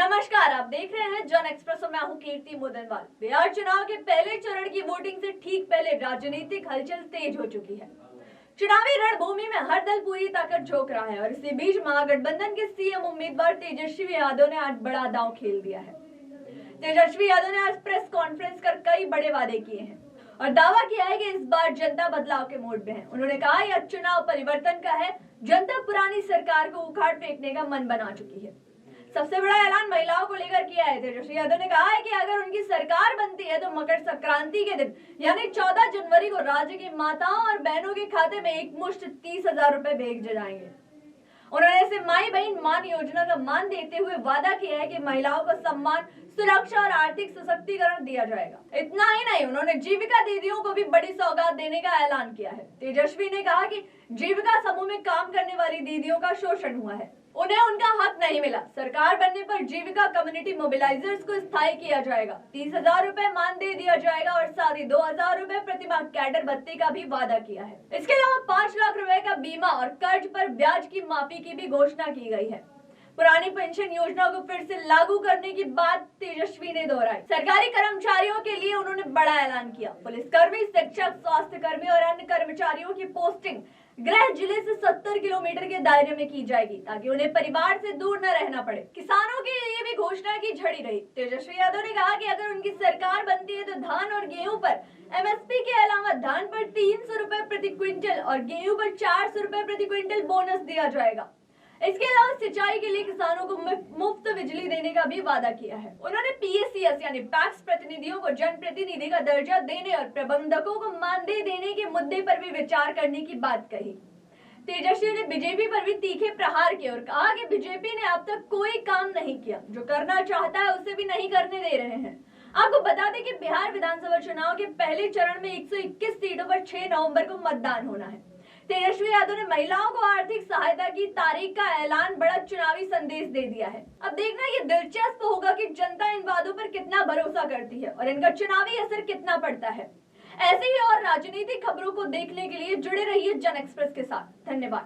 नमस्कार, आप देख रहे हैं जन एक्सप्रेस और मैं हूं कीर्ति मोदनवाल। बिहार चुनाव के पहले चरण की वोटिंग से ठीक पहले राजनीतिक हलचल तेज हो चुकी है। चुनावी रणभूमि में हर दल पूरी ताकत झोंक रहा है और इसी बीच महागठबंधन के सीएम उम्मीदवार तेजस्वी यादव ने आज बड़ा दांव खेल दिया है। तेजस्वी यादव ने आज प्रेस कॉन्फ्रेंस कर कई बड़े वादे किए हैं और दावा किया है कि इस बार जनता बदलाव के मोड में है। उन्होंने कहा यह चुनाव परिवर्तन का है, जनता पुरानी सरकार को उखाड़ फेंकने का मन बना चुकी है। सबसे बड़ा ऐलान महिलाओं को लेकर किया है। तेजस्वी यादव ने कहा है कि अगर उनकी सरकार बनती है तो मकर संक्रांति के दिन यानी 14 जनवरी को राज्य की माताओं और बहनों के खाते में एक मुश्त 30,000 रुपए भेजे जाएंगे। उन्होंने इसे माई बहन मान योजना का मान देते हुए वादा किया है कि महिलाओं को सम्मान, सुरक्षा और आर्थिक सशक्तिकरण दिया जाएगा। इतना ही नहीं, उन्होंने जीविका दीदियों को भी बड़ी सौगात देने का ऐलान किया है। तेजस्वी ने कहा कि जीविका समूह में काम करने वाली दीदियों का शोषण हुआ है, उन्हें उनका हक नहीं मिला। सरकार बनने पर जीविका कम्युनिटी मोबिलाइजर्स को स्थायी किया जाएगा, 30,000 रुपए मानदेय दिया जाएगा और साथ ही 2,000 रुपए प्रतिमाह कैडर भत्ते का भी वादा किया है। इसके अलावा 5 लाख रुपए का बीमा और कर्ज पर ब्याज की माफी की भी घोषणा की गई है। पुरानी पेंशन योजना को फिर से लागू करने की बात तेजस्वी ने दोहराई। सरकारी कर्मचारियों के लिए उन्होंने बड़ा ऐलान किया। पुलिसकर्मी, शिक्षक, स्वास्थ्य कर्मी और अन्य कर्मचारियों की पोस्टिंग गृह जिले से 70 किलोमीटर के दायरे में की जाएगी ताकि उन्हें परिवार से दूर न रहना पड़े। किसानों के लिए भी घोषणा की झड़ी रही। तेजस्वी यादव ने कहा कि अगर उनकी सरकार बनती है तो धान और गेहूं पर एमएसपी के अलावा धान पर 300 रुपए प्रति क्विंटल और गेहूं पर 400 रुपए प्रति क्विंटल बोनस दिया जाएगा। इसके अलावा सिंचाई के लिए किसानों को मुफ्त बिजली देने का भी वादा किया है। उन्होंने पीएसीएस यानी पैक्स प्रतिनिधियों को जनप्रतिनिधि का दर्जा देने और प्रबंधकों को मानदेय देने के मुद्दे पर भी विचार करने की बात कही। तेजस्वी ने बीजेपी पर भी तीखे प्रहार किए और कहा कि बीजेपी ने अब तक कोई काम नहीं किया, जो करना चाहता है उसे भी नहीं करने दे रहे हैं। आपको बता दें कि बिहार विधानसभा चुनाव के पहले चरण में 121 सीटों पर 6 नवंबर को मतदान होना है। तेजस्वी यादव ने महिलाओं को आर्थिक सहायता की तारीख का ऐलान बड़ा चुनावी संदेश दे दिया है। अब देखना ये दिलचस्प होगा कि जनता इन वादों पर कितना भरोसा करती है और इनका चुनावी असर कितना पड़ता है। ऐसे ही और राजनीतिक खबरों को देखने के लिए जुड़े रहिए जन एक्सप्रेस के साथ। धन्यवाद।